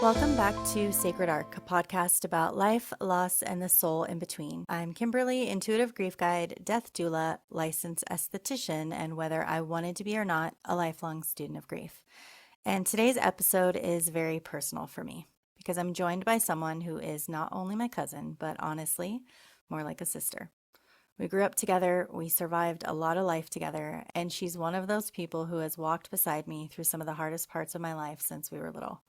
Welcome back to Sacred Arc, a podcast about life, loss, and the soul in between. I'm Kimberley, intuitive grief guide, death doula, licensed esthetician, and whether I wanted to be or not, a lifelong student of grief. And today's episode is very personal for me because I'm joined by someone who is not only my cousin, but honestly, more like a sister. We grew up together, we survived a lot of life together, and she's one of those people who has walked beside me through some of the hardest parts of my life since we were little.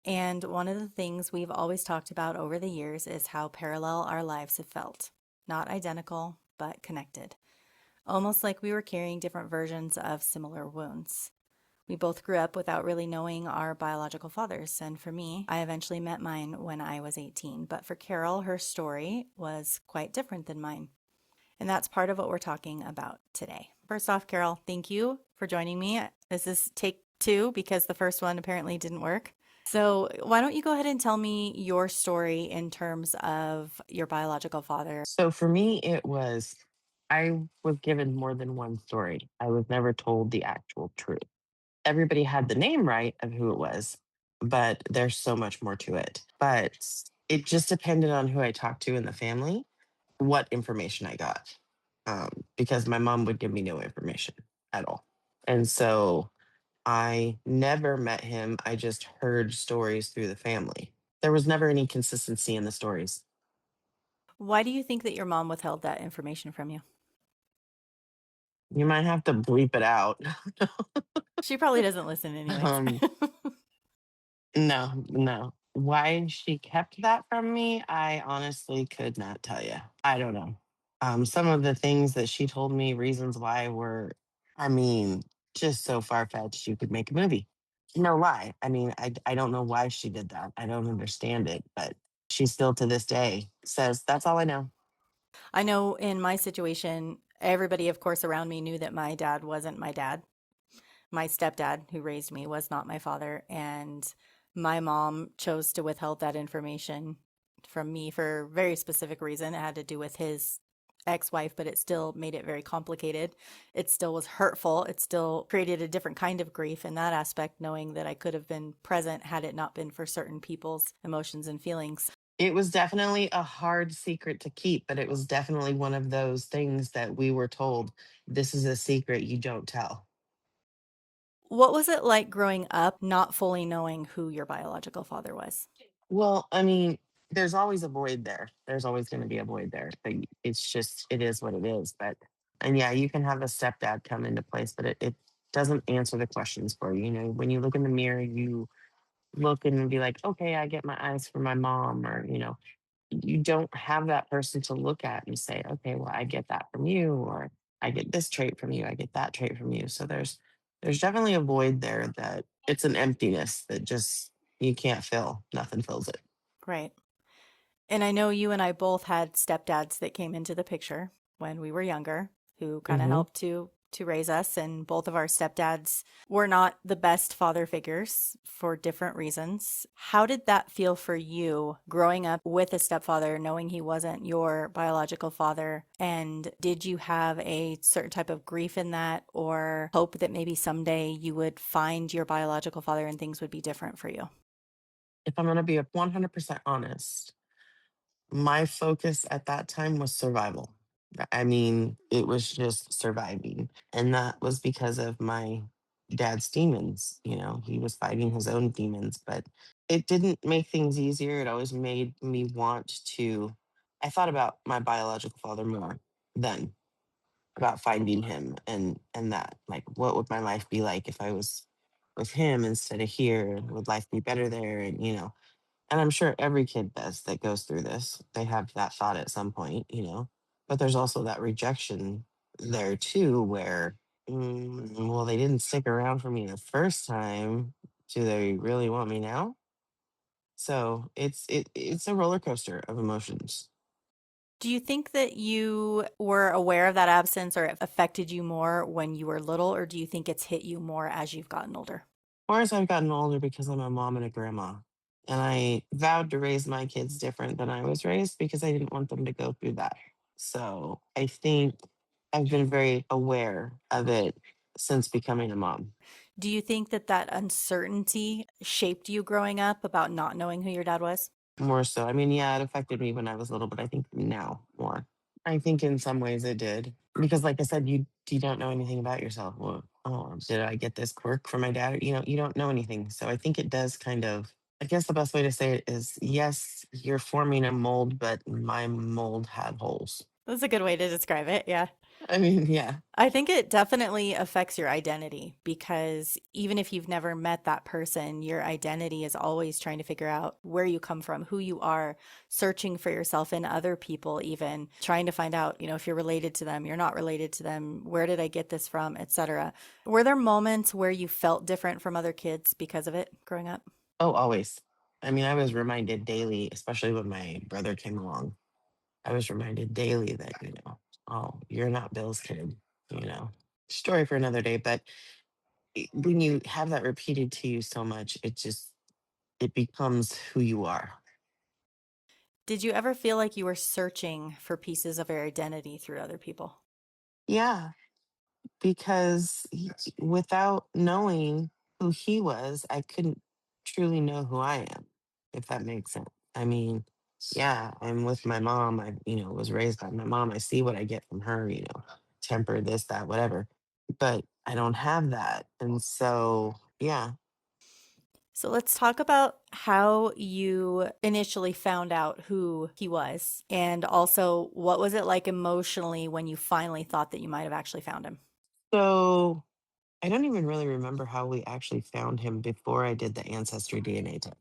And one of the things we've always talked about over the years is how parallel our lives have felt. Not identical, but connected. Almost like we were carrying different versions of similar wounds. We both grew up without really knowing our biological fathers. And for me, I eventually met mine when I was 18. But for Carol, her story was quite different than mine. And that's part of what we're talking about today. First off, Carol, thank you for joining me. This is take 2 because the first one apparently didn't work. So, why don't you go ahead and tell me your story in terms of your biological father? So for me, I was given more than one story. I was never told the actual truth. Everybody had the name right of who it was, but there's so much more to it. But it just depended on who I talked to in the family, what information I got. Because my mom would give me no information at all. And so I never met him. I just heard stories through the family. There was never any consistency in the stories. Why do you think that your mom withheld that information from you? You might have to bleep it out. She probably doesn't listen, anyways. Um, no. Why she kept that from me, I honestly could not tell you. I don't know. Some of the things that she told me, reasons why were, I mean, just so far fetched you could make a movie. No lie. I mean, I don't know why she did that. I don't understand it, but she still to this day says, that's all I know. I know in my situation, everybody, of course, around me knew that my dad wasn't my dad. My stepdad, who raised me, was not my father. And my mom chose to withhold that information from me for a very specific reason. It had to do with his ex-wife, but it still made it very complicated. It still was hurtful. It still created a different kind of grief in that aspect, knowing that I could have been present had it not been for certain people's emotions and feelings. It was definitely a hard secret to keep, but it was definitely one of those things that we were told, this is a secret you don't tell. What was it like growing up not fully knowing who your biological father was? Well, I mean, there's always a void there. There's always going to be a void there. But it's just, it is what it is. But, and yeah, you can have a stepdad come into place, but it doesn't answer the questions for you. You know, when you look in the mirror, you look and be like, okay, I get my eyes from my mom, or, you don't have that person to look at and say, okay, well, I get that from you, or I get this trait from you, I get that trait from you. So there's definitely a void there that it's an emptiness that just you can't fill. Nothing fills it. Right. And I know you and I both had stepdads that came into the picture when we were younger who kind of Hmm. helped to raise us, and both of our stepdads were not the best father figures for different reasons. How did that feel for you growing up with a stepfather, knowing he wasn't your biological father? And did you have a certain type of grief in that, or hope that maybe someday you would find your biological father and things would be different for you? If I'm going to be 100% honest, my focus at that time was survival. I mean, it was just surviving. And that was because of my dad's demons. You know, he was fighting his own demons, but it didn't make things easier. It always made me want to. I thought about my biological father more then, about finding him and that. Like, what would my life be like if I was with him instead of here? Would life be better there? And I'm sure every kid does that goes through this. They have that thought at some point. But there's also that rejection there too, where, well, they didn't stick around for me the first time. Do they really want me now? So it's a roller coaster of emotions. Do you think that you were aware of that absence or it affected you more when you were little, or do you think it's hit you more as you've gotten older? Or as I've gotten older, because I'm a mom and a grandma. And I vowed to raise my kids different than I was raised because I didn't want them to go through that. So I think I've been very aware of it since becoming a mom. Do you think that that uncertainty shaped you growing up about not knowing who your dad was? More so. I mean, yeah, it affected me when I was little, but I think now more. I think in some ways it did. Because like I said, you don't know anything about yourself. Well, oh, did I get this quirk from my dad? You don't know anything. So I think it does kind of, I guess the best way to say it is yes, you're forming a mold, but my mold had holes. That's a good way to describe it. Yeah. I mean, yeah. I think it definitely affects your identity because even if you've never met that person, your identity is always trying to figure out where you come from, who you are, searching for yourself in other people, even trying to find out, if you're related to them, you're not related to them, where did I get this from, etc. Were there moments where you felt different from other kids because of it growing up? Oh, always. I mean, I was reminded daily, especially when my brother came along. I was reminded daily that, oh, you're not Bill's kid, you know. Story for another day, but when you have that repeated to you so much, it becomes who you are. Did you ever feel like you were searching for pieces of your identity through other people? Yeah, because without knowing who he was, I couldn't truly know who I am, if that makes sense. I mean, yeah, I'm with my mom. I, was raised by my mom. I see what I get from her, temper, this, that, whatever. But I don't have that. And so, yeah. So let's talk about how you initially found out who he was, and also what was it like emotionally when you finally thought that you might have actually found him? So I don't even really remember how we actually found him before I did the ancestry DNA test.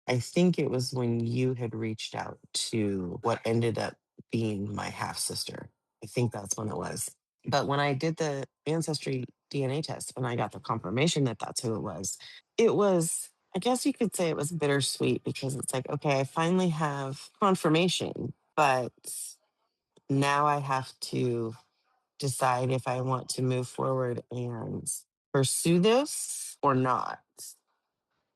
I think it was when you had reached out to what ended up being my half sister. I think that's when it was. But when I did the ancestry DNA test and I got the confirmation that that's who it was, I guess you could say it was bittersweet because it's like, okay, I finally have confirmation, but now I have to decide if I want to move forward and pursue this or not.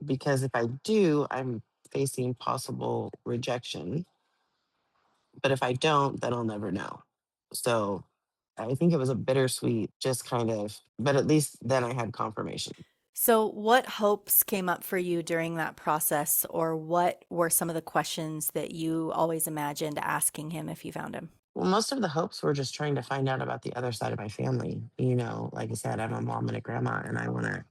Because if I do, I'm facing possible rejection. But if I don't, then I'll never know. So I think it was a bittersweet, just kind of, but at least then I had confirmation. So, what hopes came up for you during that process, or what were some of the questions that you always imagined asking him if you found him? Well, most of the hopes were just trying to find out about the other side of my family. Like I said, I'm a mom and a grandma, and I want to,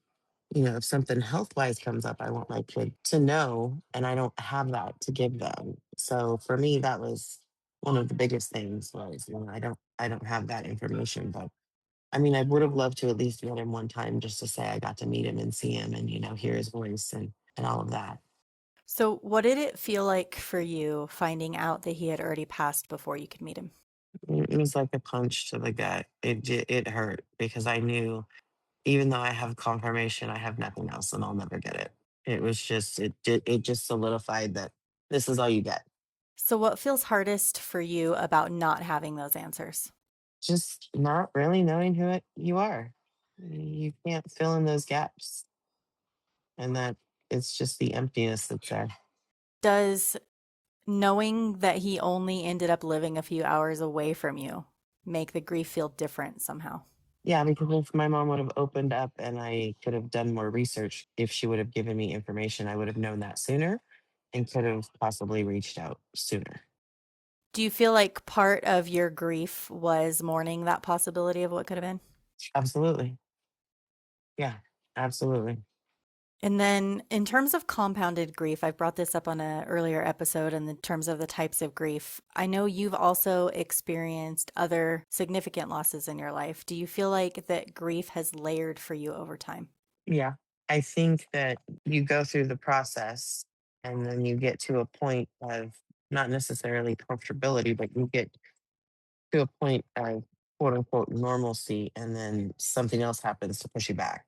if something health wise comes up, I want my kid to know, and I don't have that to give them. So for me, that was one of the biggest things was, I don't have that information. But I mean, I would have loved to at least met him one time just to say I got to meet him and see him and, hear his voice and all of that. So, what did it feel like for you finding out that he had already passed before you could meet him? It was like a punch to the gut. It hurt because I knew even though I have confirmation, I have nothing else and I'll never get it. It was just it just solidified that this is all you get. So, what feels hardest for you about not having those answers? Just not really knowing you are. You can't fill in those gaps. And that it's just the emptiness that's there. Does knowing that he only ended up living a few hours away from you make the grief feel different somehow? Yeah, because if my mom would have opened up and I could have done more research, if she would have given me information, I would have known that sooner and could have possibly reached out sooner. Do you feel like part of your grief was mourning that possibility of what could have been? Absolutely. Yeah, absolutely. And then in terms of compounded grief, I brought this up on an earlier episode in the terms of the types of grief. I know you've also experienced other significant losses in your life. Do you feel like that grief has layered for you over time? Yeah. I think that you go through the process and then you get to a point of not necessarily comfortability, but you get to a point of quote unquote normalcy and then something else happens to push you back.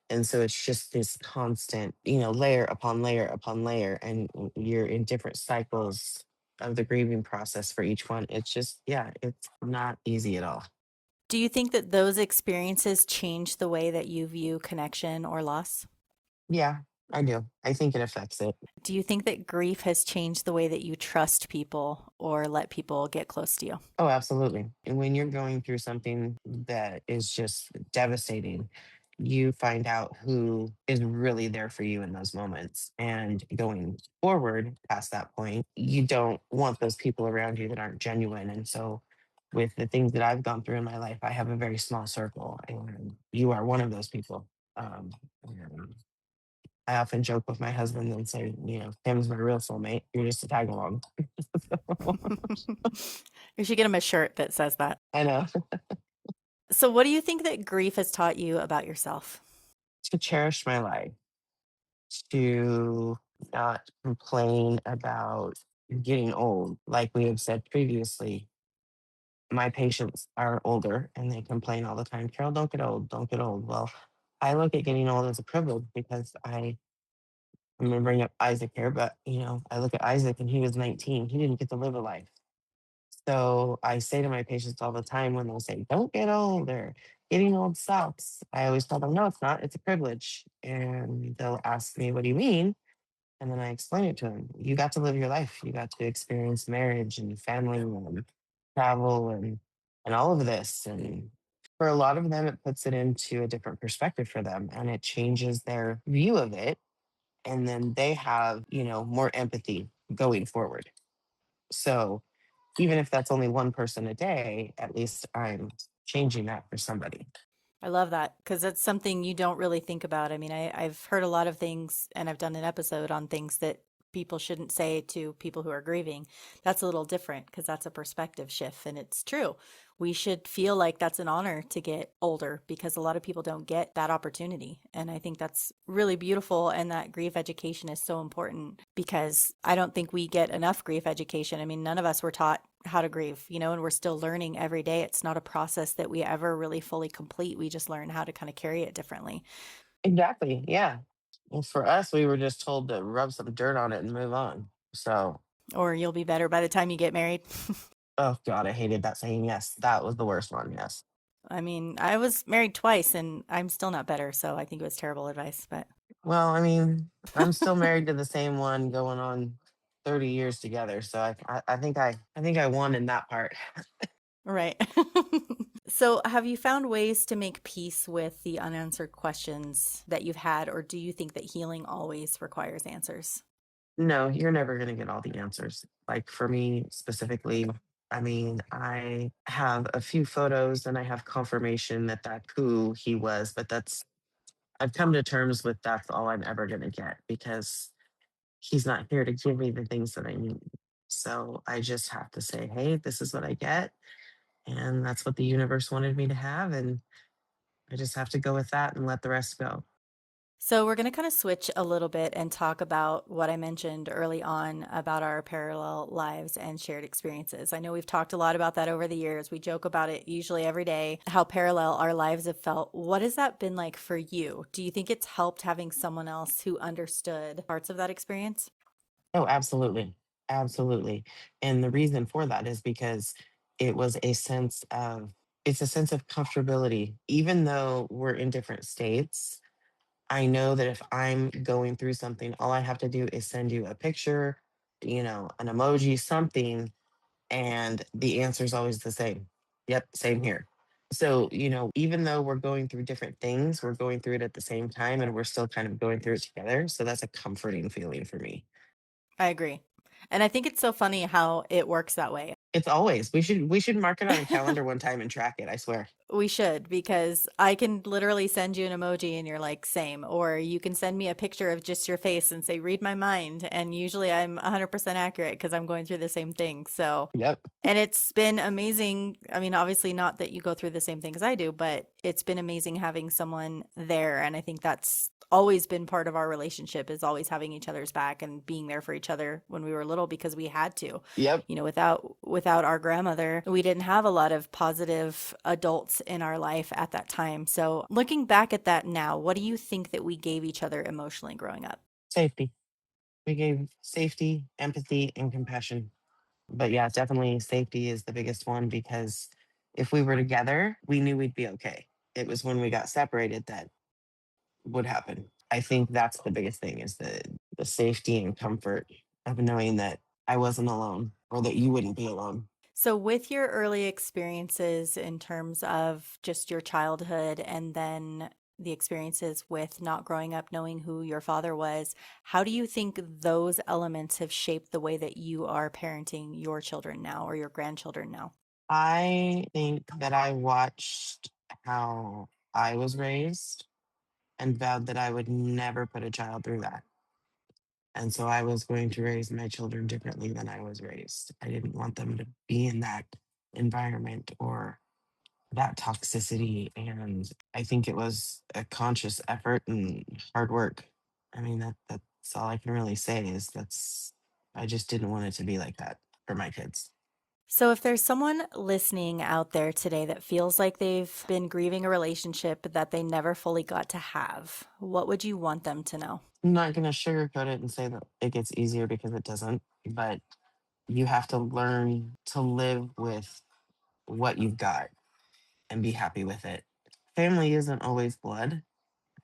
And so it's just this constant, layer upon layer upon layer, and you're in different cycles of the grieving process for each one. It's just, yeah, it's not easy at all. Do you think that those experiences change the way that you view connection or loss? Yeah, I do. I think it affects it. Do you think that grief has changed the way that you trust people or let people get close to you? Oh, absolutely. And when you're going through something that is just devastating, you find out who is really there for you in those moments. And going forward past that point, you don't want those people around you that aren't genuine. And so, with the things that I've gone through in my life, I have a very small circle, and you are one of those people. And I often joke with my husband and say, Tim's my real soulmate. You're just a tag along. You should get him a shirt that says that. I know. So, what do you think that grief has taught you about yourself? To cherish my life, to not complain about getting old. Like we have said previously, my patients are older and they complain all the time, Carol, don't get old, don't get old. Well, I look at getting old as a privilege because I'm going to bring up Isaac here, but I look at Isaac and he was 19. He didn't get to live a life. So I say to my patients all the time when they say, don't get old or getting old sucks, I always tell them, no, it's not. It's a privilege. And they'll ask me, what do you mean? And then I explain it to them. You got to live your life. You got to experience marriage and family and travel and all of this. And for a lot of them, it puts it into a different perspective for them and it changes their view of it. And then they have, more empathy going forward. So even if that's only one person a day, at least I'm changing that for somebody. I love that because that's something you don't really think about. I mean, I've heard a lot of things and I've done an episode on things that people shouldn't say to people who are grieving. That's a little different because that's a perspective shift. And it's true. We should feel like that's an honor to get older because a lot of people don't get that opportunity. And I think that's really beautiful. And that grief education is so important because I don't think we get enough grief education. I mean, none of us were taught how to grieve, and we're still learning every day. It's not a process that we ever really fully complete. We just learn how to kind of carry it differently. Exactly. Yeah. Well, for us, we were just told to rub some dirt on it and move on. So, Or you'll be better by the time you get married. oh God, I hated that saying. Yes, that was the worst one. Yes. I mean, I was married twice and I'm still not better. So I think it was terrible advice, but Well, I mean, I'm still married to the same one going on 30 years together. So I think I won in that part. right. So have you found ways to make peace with the unanswered questions that you've had, or do you think that healing always requires answers? No, you're never going to get all the answers. Like for me specifically, I mean, I have a few photos and I have confirmation that that's who he was, but I've come to terms with that's all I'm ever going to get because he's not here to give me the things that I need. So I just have to say, hey, this is what I get. And that's what the universe wanted me to have. And I just have to go with that and let the rest go. So, we're going to kind of switch a little bit and talk about what I mentioned early on about our parallel lives and shared experiences. I know we've talked a lot about that over the years. We joke about it usually every day, how parallel our lives have felt. What has that been like for you? Do you think it's helped having someone else who understood parts of that experience? Oh, absolutely. Absolutely. And the reason for that is because it was it's a sense of comfortability. Even though we're in different states, I know that if I'm going through something, all I have to do is send you a picture, an emoji, something, and the answer is always the same. Yep, same here. So, even though we're going through different things, we're going through it at the same time and we're still kind of going through it together. So that's a comforting feeling for me. I agree. And I think it's so funny how it works that way. It's always we should mark it on a calendar one time and track it, I swear. We should, because I can literally send you an emoji and you're like, same. Or you can send me a picture of just your face and say, read my mind. And usually I'm 100% accurate because I'm going through the same thing. So, Yep. and it's been amazing. I mean, obviously, not that you go through the same things I do, but it's been amazing having someone there. And I think that's always been part of our relationship is always having each other's back and being there for each other when we were little because we had to. Yep. Without our grandmother, we didn't have a lot of positive adults in our life at that time. So, looking back at that now, what do you think that we gave each other emotionally growing up? Safety. We gave safety, empathy, and compassion. But yeah, definitely safety is the biggest one because if we were together, we knew we'd be okay. It was when we got separated that would happen. I think that's the biggest thing is the safety and comfort of knowing that I wasn't alone or that you wouldn't be alone. So, with your early experiences in terms of just your childhood and then the experiences with not growing up knowing who your father was. How do you think those elements have shaped the way that you are parenting your children now or your grandchildren now? I think that I watched how I was raised and vowed that I would never put a child through that. And so I was going to raise my children differently than I was raised. I didn't want them to be in that environment or that toxicity. And I think it was a conscious effort and hard work. I mean, that's all I can really say is I just didn't want it to be like that for my kids. So, if there's someone listening out there today that feels like they've been grieving a relationship that they never fully got to have, what would you want them to know? I'm not going to sugarcoat it and say that it gets easier because it doesn't, but you have to learn to live with what you've got and be happy with it. Family isn't always blood.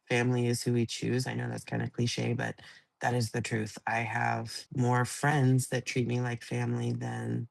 Family is who we choose. I know that's kind of cliche, but that is the truth. I have more friends that treat me like family than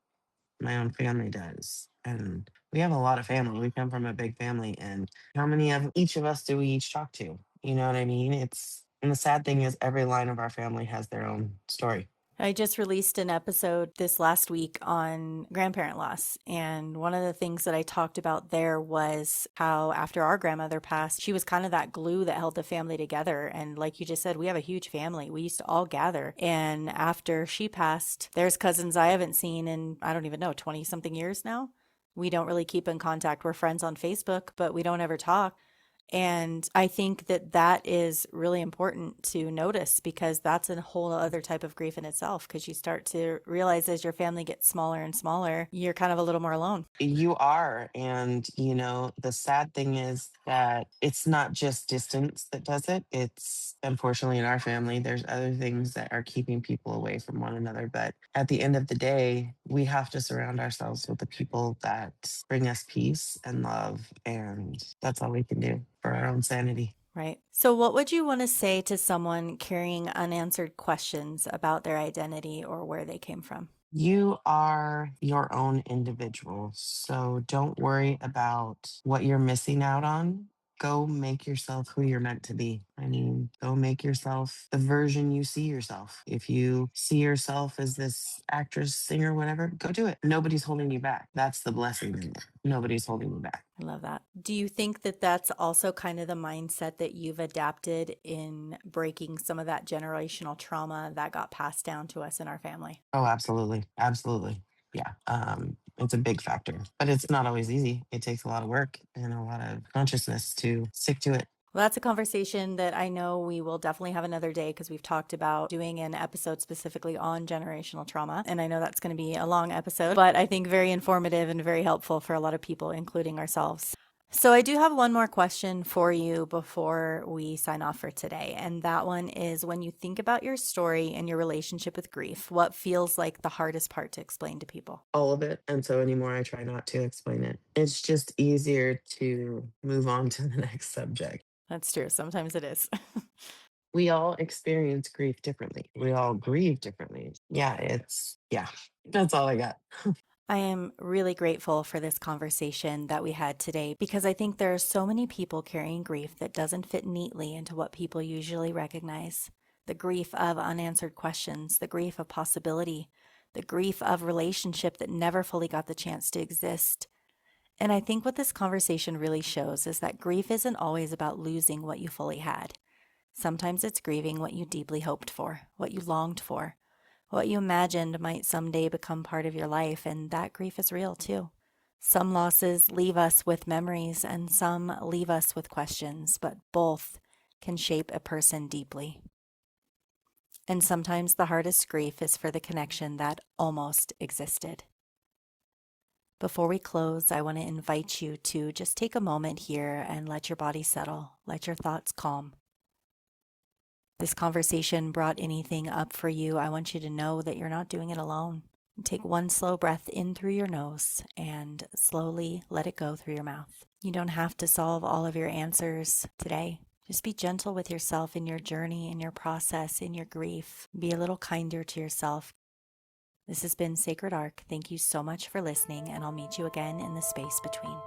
my own family does. And we have a lot of family. We come from a big family. And how many of each of us do we each talk to? You know what I mean? And the sad thing is, every line of our family has their own story. I just released an episode this last week on grandparent loss. And one of the things that I talked about there was how after our grandmother passed, she was kind of that glue that held the family together. And like you just said, we have a huge family. We used to all gather. And after she passed, there's cousins I haven't seen in, I don't even know, 20 something years now. We don't really keep in contact. We're friends on Facebook, but we don't ever talk. And I think that that is really important to notice because that's a whole other type of grief in itself. Because you start to realize as your family gets smaller and smaller, you're kind of a little more alone. You are. And, the sad thing is that it's not just distance that does it. It's unfortunately in our family, there's other things that are keeping people away from one another. But at the end of the day, we have to surround ourselves with the people that bring us peace and love. And that's all we can do for our own sanity. Right. So, what would you want to say to someone carrying unanswered questions about their identity or where they came from? You are your own individual. So don't worry about what you're missing out on. Go make yourself who you're meant to be. I mean, go make yourself the version you see yourself. If you see yourself as this actress, singer, whatever, go do it. Nobody's holding you back. That's the blessing in it. Nobody's holding you back. I love that. Do you think that that's also kind of the mindset that you've adapted in breaking some of that generational trauma that got passed down to us in our family? Oh, absolutely. Absolutely. Yeah. It's a big factor, but it's not always easy. It takes a lot of work and a lot of consciousness to stick to it. Well, that's a conversation that I know we will definitely have another day because we've talked about doing an episode specifically on generational trauma. And I know that's going to be a long episode, but I think very informative and very helpful for a lot of people, including ourselves. So I do have one more question for you before we sign off for today. And that one is when you think about your story and your relationship with grief, what feels like the hardest part to explain to people? All of it. And so anymore, I try not to explain it. It's just easier to move on to the next subject. That's true. Sometimes it is. We all experience grief differently. We all grieve differently. Yeah, that's all I got. I am really grateful for this conversation that we had today because I think there are so many people carrying grief that doesn't fit neatly into what people usually recognize. The grief of unanswered questions, the grief of possibility, the grief of relationship that never fully got the chance to exist. And I think what this conversation really shows is that grief isn't always about losing what you fully had. Sometimes it's grieving what you deeply hoped for, what you longed for, what you imagined might someday become part of your life, and that grief is real too. Some losses leave us with memories and some leave us with questions, but both can shape a person deeply. And sometimes the hardest grief is for the connection that almost existed. Before we close, I want to invite you to just take a moment here and let your body settle, let your thoughts calm. This conversation brought anything up for you, I want you to know that you're not doing it alone. Take one slow breath in through your nose and slowly let it go through your mouth. You don't have to solve all of your answers today. Just be gentle with yourself in your journey, in your process, in your grief. Be a little kinder to yourself. This has been Sacred Arc. Thank you so much for listening, and I'll meet you again in the space between.